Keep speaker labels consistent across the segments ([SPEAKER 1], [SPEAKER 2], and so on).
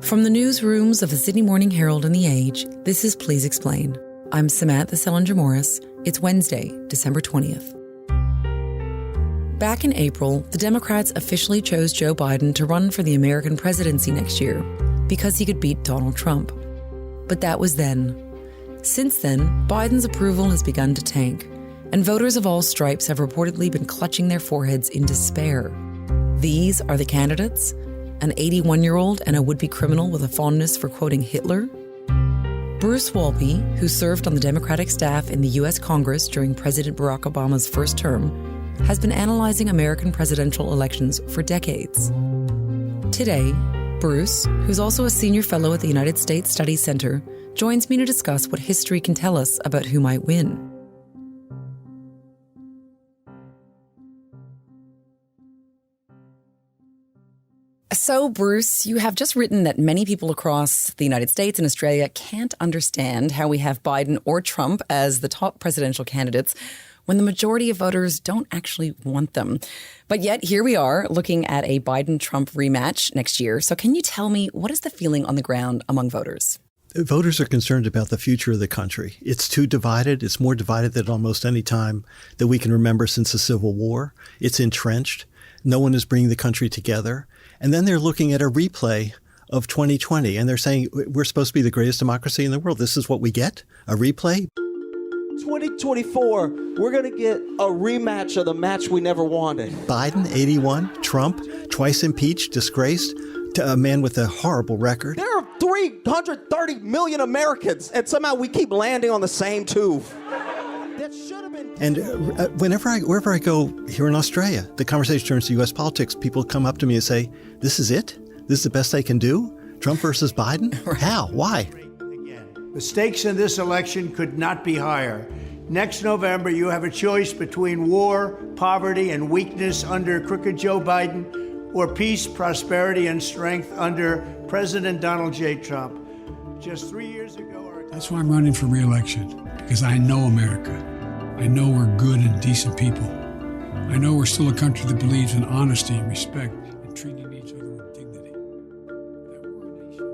[SPEAKER 1] From the newsrooms of the Sydney Morning Herald and The Age, this is Please Explain. I'm Samantha Selinger-Morris. It's Wednesday, December 20th. Back in April, the Democrats officially chose Joe Biden to run for the American presidency next year because he could beat Donald Trump. But that was then. Since then, Biden's approval has begun to tank, and voters of all stripes have reportedly been clutching their foreheads in despair. These are the candidates: an 81-year-old and a would-be criminal with a fondness for quoting Hitler; Bruce Wolpe, who served on the Democratic staff in the U.S. Congress during President Barack Obama's first term, has been analyzing American presidential elections for decades. Today, Bruce, who's also a senior fellow at the United States Studies Center, joins me to discuss what history can tell us about who might win. So, Bruce, you have just written that many people across the United States and Australia can't understand how we have Biden or Trump as the top presidential candidates when the majority of voters don't actually want them. But yet, here we are looking at a Biden-Trump rematch next year. So can you tell me, what is the feeling on the ground among voters?
[SPEAKER 2] Voters are concerned about the future of the country. It's too divided. It's more divided than almost any time that we can remember since the Civil War. It's entrenched. No one is bringing the country together. And then they're looking at a replay of 2020, and they're saying, we're supposed to be the greatest democracy in the world. This is what we get? A replay?
[SPEAKER 3] 2024, we're going to get a rematch of the match we never wanted.
[SPEAKER 2] Biden, 81, Trump, twice impeached, disgraced, a man with a horrible record.
[SPEAKER 3] There are 330 million Americans, and somehow we keep landing on the same two. That should have been.
[SPEAKER 2] And wherever I go here in Australia, the conversation turns to U.S. politics. People come up to me and say, this is it? This is the best they can do? Trump versus Biden? How? Why?
[SPEAKER 4] The stakes in this election could not be higher. Next November, you have a choice between war, poverty, and weakness under crooked Joe Biden, or peace, prosperity, and strength under President Donald J. Trump. Just 3 years ago...
[SPEAKER 5] That's why I'm running for re-election, because I know America. I know we're good and decent people. I know we're still a country that believes in honesty and respect and treating each other with dignity. That we're a nation.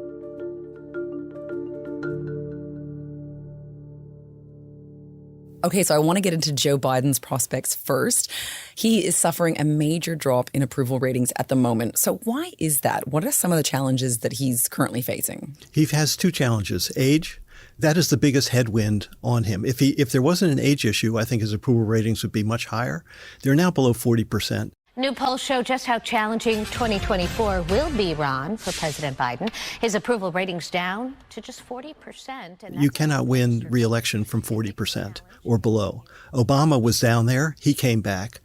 [SPEAKER 1] Okay, so I want to get into Joe Biden's prospects first. He is suffering a major drop in approval ratings at the moment. So why is that? What are some of the challenges that he's currently facing?
[SPEAKER 2] He has two challenges. Age. That is the biggest headwind on him. If there wasn't an age issue, I think his approval ratings would be much higher. They're now below 40%.
[SPEAKER 6] New polls show just how challenging 2024 will be, Ron, for President Biden. His approval ratings down to just 40%. And
[SPEAKER 2] you cannot win re-election from 40% or below. Obama was down there. He came back.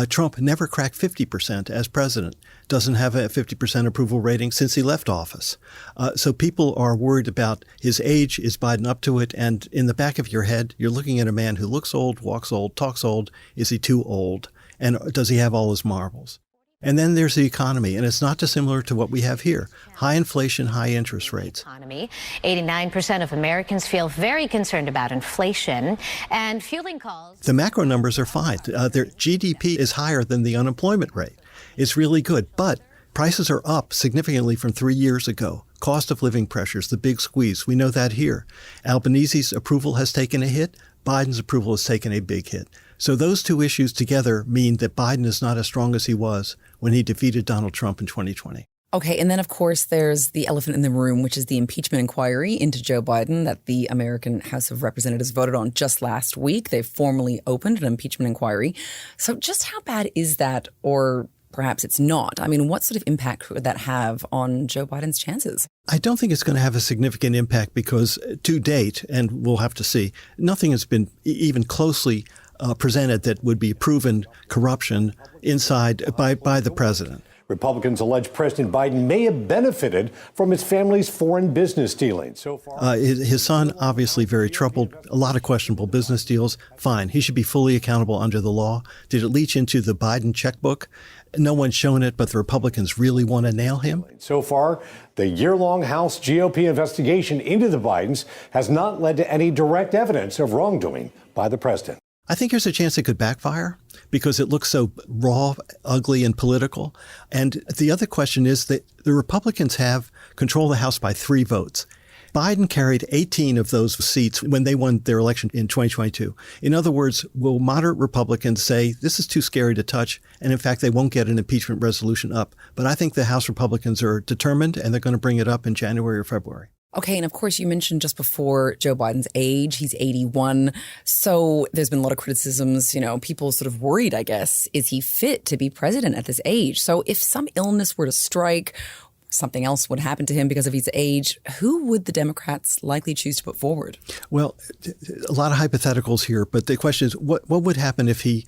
[SPEAKER 2] Trump never cracked 50% as president. Doesn't have a 50% approval rating since he left office. So people are worried about his age. Is Biden up to it? And in the back of your head, you're looking at a man who looks old, walks old, talks old. Is he too old? And does he have all his marbles? And then there's the economy, and it's not dissimilar to what we have here. High inflation, high interest rates.
[SPEAKER 6] Economy. 89% of Americans feel very concerned about inflation and fueling calls.
[SPEAKER 2] The macro numbers are fine. Their GDP is higher than the unemployment rate. It's really good, but prices are up significantly from 3 years ago. Cost of living pressures, the big squeeze. We know that here. Albanese's approval has taken a hit. Biden's approval has taken a big hit. So those two issues together mean that Biden is not as strong as he was when he defeated Donald Trump in 2020.
[SPEAKER 1] Okay, and then, of course, there's the elephant in the room, which is the impeachment inquiry into Joe Biden that the American House of Representatives voted on just last week. They formally opened an impeachment inquiry. So just how bad is that, or perhaps it's not? I mean, what sort of impact would that have on Joe Biden's chances?
[SPEAKER 2] I don't think it's going to have a significant impact because to date, and we'll have to see, nothing has been even closely presented that would be proven corruption inside by the president.
[SPEAKER 7] Republicans allege President Biden may have benefited from his family's foreign business dealings. So far,
[SPEAKER 2] his son, obviously very troubled, a lot of questionable business deals. Fine. He should be fully accountable under the law. Did it leach into the Biden checkbook? No one's shown it, but the Republicans really want to nail him.
[SPEAKER 7] So far, the year-long House GOP investigation into the Bidens has not led to any direct evidence of wrongdoing by the president.
[SPEAKER 2] I think there's a chance it could backfire because it looks so raw, ugly, and political. And the other question is that the Republicans have control of the House by 3 votes. Biden carried 18 of those seats when they won their election in 2022. In other words, will moderate Republicans say this is too scary to touch, and in fact, they won't get an impeachment resolution up. But I think the House Republicans are determined, and they're going to bring it up in January or February.
[SPEAKER 1] Okay, and of course, you mentioned just before Joe Biden's age. He's 81. So there's been a lot of criticisms, people sort of worried, I guess. Is he fit to be president at this age? So if some illness were to strike, something else would happen to him because of his age, who would the Democrats likely choose to put forward? Well,
[SPEAKER 2] a lot of hypotheticals here, but the question is, what would happen if you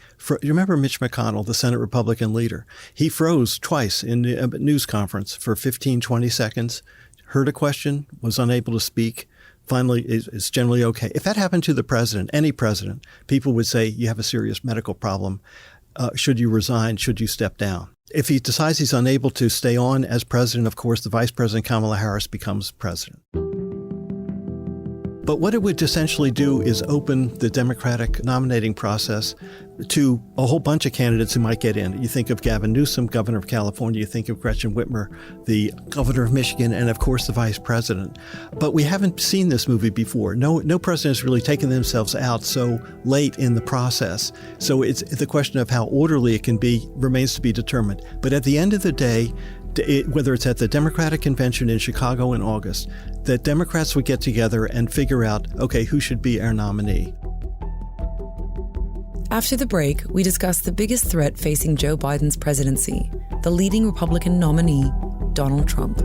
[SPEAKER 2] remember Mitch McConnell, the Senate Republican leader? He froze twice in a news conference for 15, 20 seconds. Heard a question, was unable to speak, finally is generally okay. If that happened to the president, any president, people would say, you have a serious medical problem. Should you resign? Should you step down? If he decides he's unable to stay on as president, of course, the vice president, Kamala Harris, becomes president. But what it would essentially do is open the Democratic nominating process to a whole bunch of candidates who might get in. You think of Gavin Newsom, governor of California. You think of Gretchen Whitmer, the governor of Michigan, and of course the vice president. But we haven't seen this movie before. No president has really taken themselves out so late in the process. So it's the question of how orderly it can be remains to be determined. But at the end of the day, whether it's at the Democratic convention in Chicago in August, that Democrats would get together and figure out, okay, who should be our nominee.
[SPEAKER 1] After the break, we discuss the biggest threat facing Joe Biden's presidency, the leading Republican nominee, Donald Trump.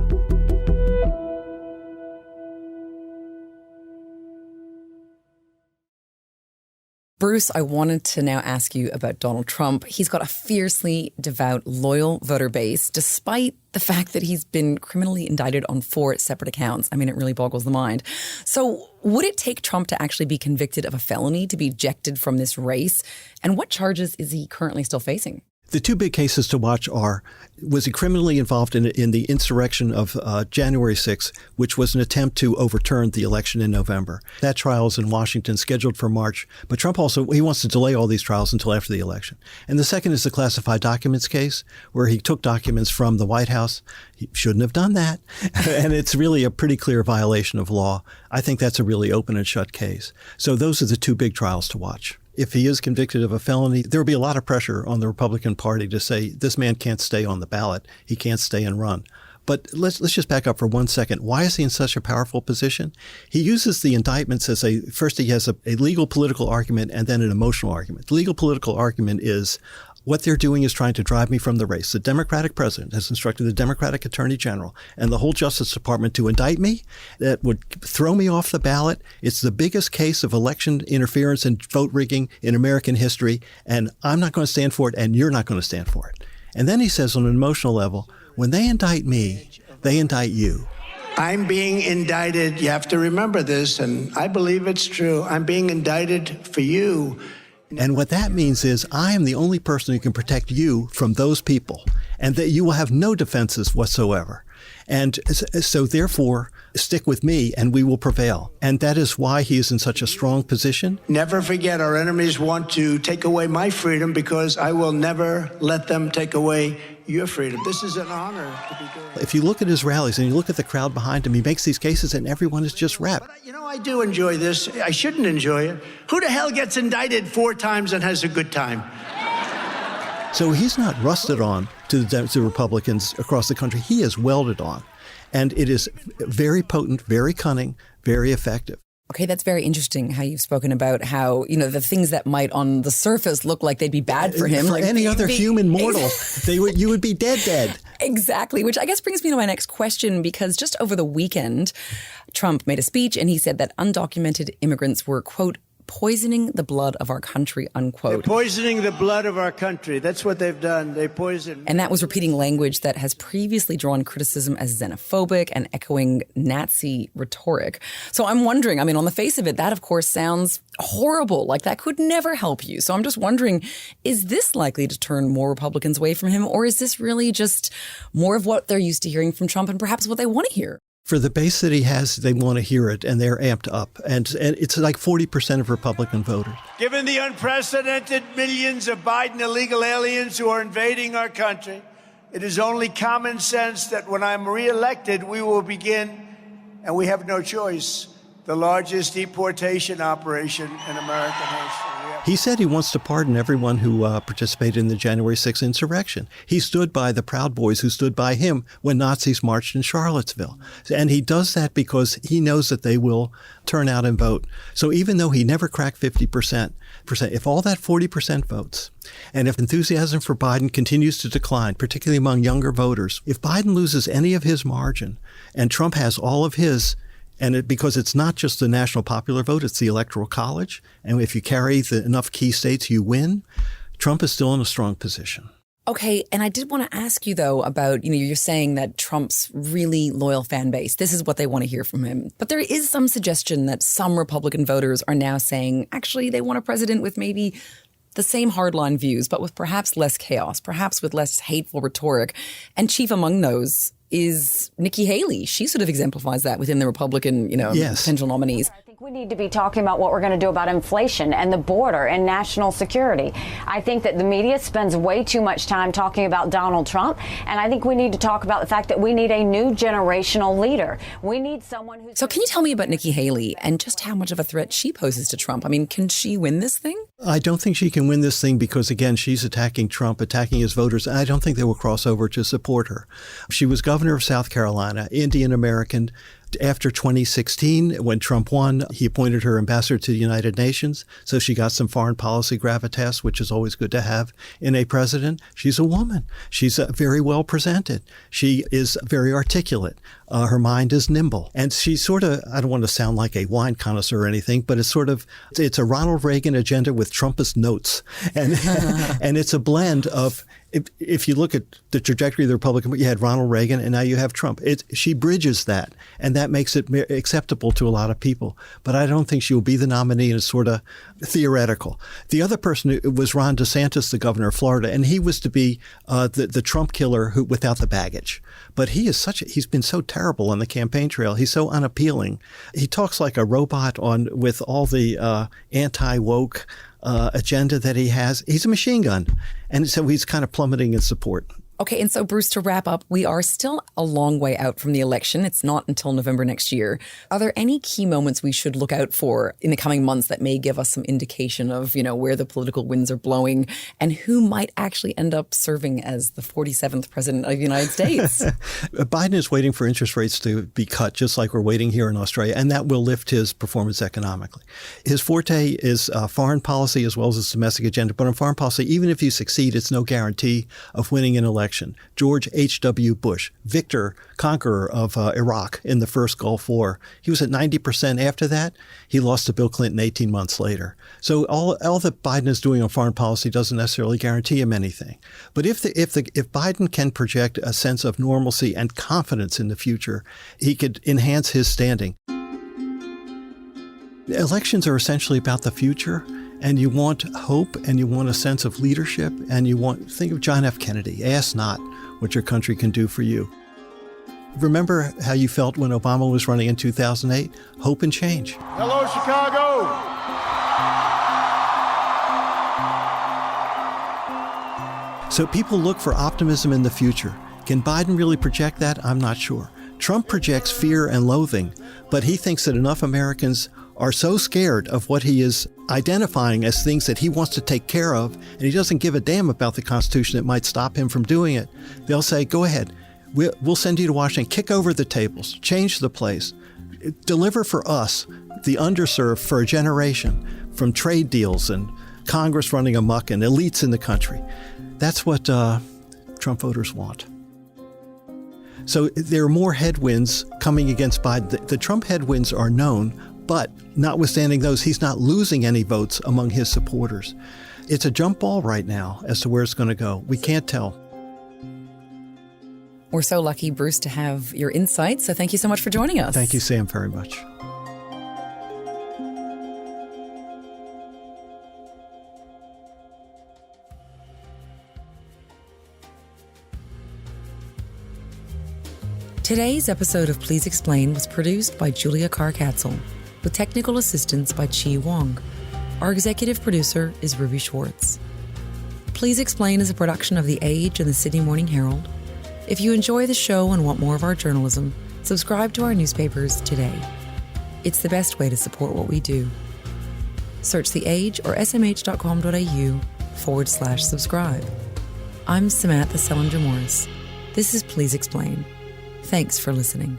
[SPEAKER 1] Bruce, I wanted to now ask you about Donald Trump. He's got a fiercely devout, loyal voter base, despite the fact that he's been criminally indicted on 4 separate accounts. I mean, it really boggles the mind. So would it take Trump to actually be convicted of a felony to be ejected from this race? And what charges is he currently still facing?
[SPEAKER 2] The 2 big cases to watch are, was he criminally involved in the insurrection of January 6th, which was an attempt to overturn the election in November. That trial is in Washington, scheduled for March. But Trump he wants to delay all these trials until after the election. And the second is the classified documents case, where he took documents from the White House. He shouldn't have done that. And it's really a pretty clear violation of law. I think that's a really open and shut case. So those are the 2 big trials to watch. If he is convicted of a felony, there will be a lot of pressure on the Republican Party to say this man can't stay on the ballot. He can't stay and run. But let's just back up for 1 second. Why is he in such a powerful position? He uses the indictments as first he has a legal political argument and then an emotional argument. The legal political argument is, what they're doing is trying to drive me from the race. The Democratic president has instructed the Democratic attorney general and the whole Justice Department to indict me. That would throw me off the ballot. It's the biggest case of election interference and vote rigging in American history, and I'm not going to stand for it, and you're not going to stand for it. And then he says on an emotional level, when they indict me, they indict you.
[SPEAKER 4] I'm being indicted. You have to remember this, and I believe it's true. I'm being indicted for you.
[SPEAKER 2] And what that means is I am the only person who can protect you from those people, and that you will have no defenses whatsoever. And so therefore, stick with me and we will prevail. And that is why he is in such a strong position.
[SPEAKER 4] Never forget, our enemies want to take away my freedom because I will never let them take away your freedom. This is an honor to be doing.
[SPEAKER 2] If you look at his rallies and you look at the crowd behind him, he makes these cases and everyone is just wrapped.
[SPEAKER 4] But, I do enjoy this. I shouldn't enjoy it. Who the hell gets indicted 4 times and has a good time?
[SPEAKER 2] So he's not rusted on to the Republicans across the country. He is welded on. And it is very potent, very cunning, very effective.
[SPEAKER 1] Okay, that's very interesting how you've spoken about how, the things that might on the surface look like they'd be bad for him.
[SPEAKER 2] For any other human mortal, you would be dead.
[SPEAKER 1] Exactly, which I guess brings me to my next question, because just over the weekend, Trump made a speech and he said that undocumented immigrants were, quote, poisoning the blood of our country, unquote.
[SPEAKER 4] They're poisoning the blood of our country. That's what they've done. They poison.
[SPEAKER 1] And that was repeating language that has previously drawn criticism as xenophobic and echoing Nazi rhetoric. So I'm wondering, on the face of it, that of course sounds horrible. Like that could never help you. So I'm just wondering, is this likely to turn more Republicans away from him? Or is this really just more of what they're used to hearing from Trump and perhaps what they want to hear?
[SPEAKER 2] For the base that he has, they want to hear it, and they're amped up. And it's like 40% of Republican voters.
[SPEAKER 4] Given the unprecedented millions of Biden illegal aliens who are invading our country, it is only common sense that when I'm reelected, we will begin, and we have no choice, the largest deportation operation in American history.
[SPEAKER 2] He said he wants to pardon everyone who participated in the January 6th insurrection. He stood by the Proud Boys who stood by him when Nazis marched in Charlottesville. And he does that because he knows that they will turn out and vote. So even though he never cracked 50%, if all that 40% votes, and if enthusiasm for Biden continues to decline, particularly among younger voters, if Biden loses any of his margin and Trump has all of his, because it's not just the national popular vote, it's the Electoral College. And if you carry enough key states, you win. Trump is still in a strong position.
[SPEAKER 1] Okay, and I did want to ask you, though, about, you're saying that Trump's really loyal fan base, this is what they want to hear from him. But there is some suggestion that some Republican voters are now saying, actually, they want a president with maybe the same hardline views, but with perhaps less chaos, perhaps with less hateful rhetoric. And chief among those is Nikki Haley. She sort of exemplifies that within the Republican,
[SPEAKER 2] Yes.
[SPEAKER 1] potential nominees.
[SPEAKER 8] I think we need to be talking about what we're going to do about inflation and the border and national security. I think that the media spends way too much time talking about Donald Trump, and I think we need to talk about the fact that we need a new generational leader. We need someone who's...
[SPEAKER 1] So can you tell me about Nikki Haley and just how much of a threat she poses to Trump? I mean, can she win this thing?
[SPEAKER 2] I don't think she can win this thing because, again, she's attacking Trump, attacking his voters. And I don't think they will cross over to support her. She was governor of South Carolina, Indian American. After 2016, when Trump won, he appointed her ambassador to the United Nations. So she got some foreign policy gravitas, which is always good to have in a president. She's a woman. She's very well presented. She is very articulate. Her mind is nimble. And she's sort of, I don't want to sound like a wine connoisseur or anything, but it's a Ronald Reagan agenda with Trumpist notes. And, and it's a blend of, if you look at the trajectory of the Republican, you had Ronald Reagan and now you have Trump. She bridges that, and that makes it acceptable to a lot of people. But I don't think she will be the nominee, and it's sort of theoretical. The other person was Ron DeSantis, the governor of Florida, and he was to be the Trump killer without the baggage. But he's been so terrible on the campaign trail. He's so unappealing. He talks like a robot with all the anti-woke agenda that he has. He's a machine gun. And so he's kind of plummeting in support.
[SPEAKER 1] Okay, and so, Bruce, to wrap up, we are still a long way out from the election. It's not until November next year. Are there any key moments we should look out for in the coming months that may give us some indication of, where the political winds are blowing and who might actually end up serving as the 47th president of the United States?
[SPEAKER 2] Biden is waiting for interest rates to be cut, just like we're waiting here in Australia, and that will lift his performance economically. His forte is foreign policy as well as his domestic agenda. But on foreign policy, even if you succeed, it's no guarantee of winning an election. George H.W. Bush, victor, conqueror of Iraq in the first Gulf War. He was at 90%. After that, he lost to Bill Clinton 18 months later. So all that Biden is doing on foreign policy doesn't necessarily guarantee him anything. But if Biden can project a sense of normalcy and confidence in the future, he could enhance his standing. Elections are essentially about the future. And you want hope, and you want a sense of leadership, and think of John F. Kennedy. Ask not what your country can do for you. Remember how you felt when Obama was running in 2008? Hope and change.
[SPEAKER 4] Hello, Chicago.
[SPEAKER 2] So people look for optimism in the future. Can Biden really project that? I'm not sure. Trump projects fear and loathing, but he thinks that enough Americans are so scared of what he is identifying as things that he wants to take care of, and he doesn't give a damn about the Constitution that might stop him from doing it. They'll say, go ahead, we'll send you to Washington, kick over the tables, change the place, deliver for us, the underserved for a generation, from trade deals and Congress running amok and elites in the country. That's what Trump voters want. So there are more headwinds coming against Biden. The Trump headwinds are known, but notwithstanding those, he's not losing any votes among his supporters. It's a jump ball right now as to where it's going to go. We can't tell.
[SPEAKER 1] We're so lucky, Bruce, to have your insights. So thank you so much for joining us.
[SPEAKER 2] Thank you, Sam, very much.
[SPEAKER 1] Today's episode of Please Explain was produced by Julia Carr-Katzel, with technical assistance by Chi Wong. Our executive producer is Ruby Schwartz. Please Explain is a production of The Age and the Sydney Morning Herald. If you enjoy the show and want more of our journalism, subscribe to our newspapers today. It's the best way to support what we do. Search The Age or smh.com.au/subscribe. I'm Samantha Selinger Morris. This is Please Explain. Thanks for listening.